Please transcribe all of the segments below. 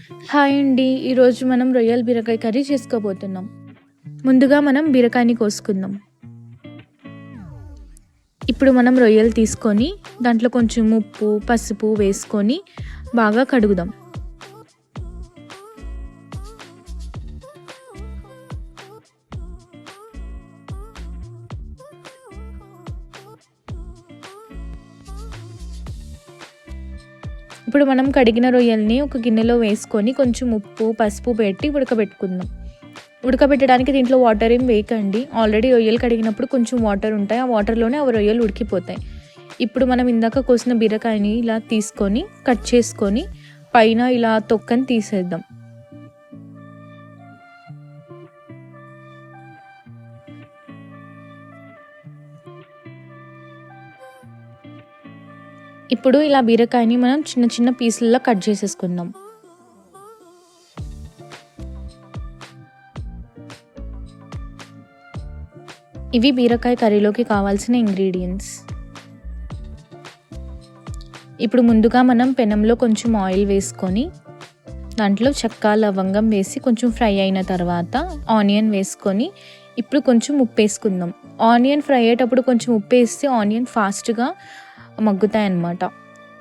Hi అండి. ఈరోజు మనం రొయ్యల బీరకాయ కర్రీ చేసుకోబోతున్నాం. ముందుగా మనం బీరకాయని కోసుకుందాం. ఇప్పుడు మనం రొయ్యలు తీసుకొని దాంట్లో కొంచెం ఉప్పు, పసుపు వేసుకొని బాగా కడుగుదాం. ఇప్పుడు మనం కడిగిన రొయ్యల్ని ఒక గిన్నెలో వేసుకొని కొంచెం ఉప్పు, పసుపు పెట్టి ఉడకబెట్టుకుందాం. ఉడకబెట్టడానికి దీంట్లో వాటర్ ఏం వేయకండి. ఆల్రెడీ రొయ్యలు కడిగినప్పుడు కొంచెం వాటర్ ఉంటాయి. ఆ వాటర్లోనే ఆ రొయ్యలు ఉడికిపోతాయి. ఇప్పుడు మనం ఇందాక కోసిన బీరకాయని ఇలా తీసుకొని కట్ చేసుకొని పైన ఇలా తొక్కని తీసేద్దాం. ఇప్పుడు ఇలా బీరకాయని మనం చిన్న చిన్న పీసుల్లో కట్ చేసేసుకుందాం. ఇవి బీరకాయ కర్రీలోకి కావాల్సిన ఇంగ్రీడియంట్స్. ఇప్పుడు ముందుగా మనం పెనంలో కొంచెం ఆయిల్ వేసుకొని దాంట్లో చెక్క, లవంగం వేసి కొంచెం ఫ్రై అయిన తర్వాత ఆనియన్ వేసుకొని ఇప్పుడు కొంచెం ఉప్పు వేసుకుందాం. ఆనియన్ ఫ్రై అయ్యేటప్పుడు కొంచెం ఉప్పు వేస్తే ఆనియన్ ఫాస్ట్గా మగ్గుతాయి అన్నమాట.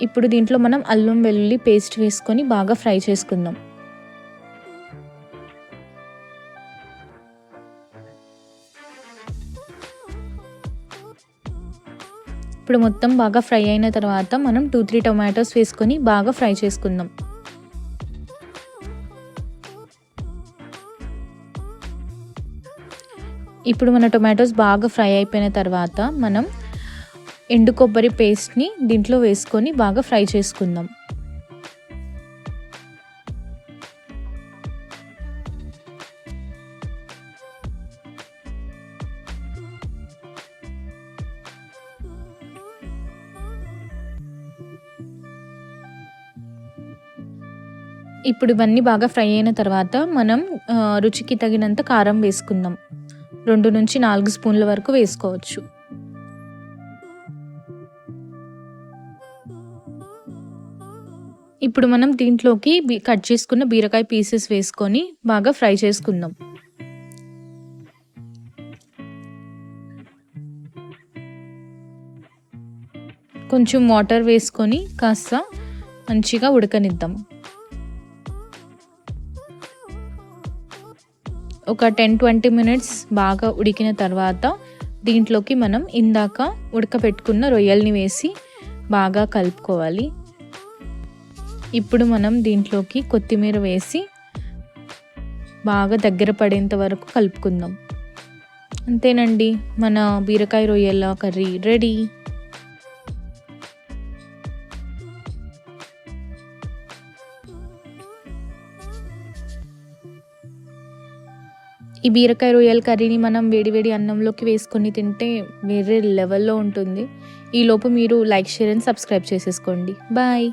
ఇప్పుడు దీంట్లో మనం అల్లం వెల్లుల్లి పేస్ట్ వేసుకొని బాగా ఫ్రై చేసుకుందాం. ఇప్పుడు మొత్తం బాగా ఫ్రై అయిన తర్వాత మనం 2-3 టొమాటోస్ వేసుకొని బాగా ఫ్రై చేసుకుందాం. ఇప్పుడు మన టొమాటోస్ బాగా ఫ్రై అయిపోయిన తర్వాత మనం ఎండు కొబ్బరి పేస్ట్ని దీంట్లో వేసుకొని బాగా ఫ్రై చేసుకుందాం. ఇప్పుడు ఇవన్నీ బాగా ఫ్రై అయిన తర్వాత మనం రుచికి తగినంత కారం వేసుకుందాం. 2-4 స్పూన్ల వరకు వేసుకోవచ్చు. ఇప్పుడు మనం దీంట్లోకి కట్ చేసుకున్న బీరకాయ పీసెస్ వేసుకొని బాగా ఫ్రై చేసుకుందాం. కొంచెం వాటర్ వేసుకొని కాస్త మంచిగా ఉడకనిద్దాం. ఒక 10-20 మినిట్స్ బాగా ఉడికిన తర్వాత దీంట్లోకి మనం ఇందాక ఉడకబెట్టుకున్న రొయ్యల్ని వేసి బాగా కలుపుకోవాలి. ఇప్పుడు మనం దీంట్లోకి కొత్తిమీర వేసి బాగా దగ్గర పడేంత వరకు కలుపుకుందాం. అంతేనండి, మన బీరకాయ రొయ్యల కర్రీ రెడీ. ఈ బీరకాయ రొయ్యల కర్రీని మనం వేడివేడి అన్నంలోకి వేసుకొని తింటే వేరే లెవెల్లో ఉంటుంది. ఈలోపు మీరు లైక్, షేర్ అండ్ సబ్స్క్రైబ్ చేసేసుకోండి. బాయ్.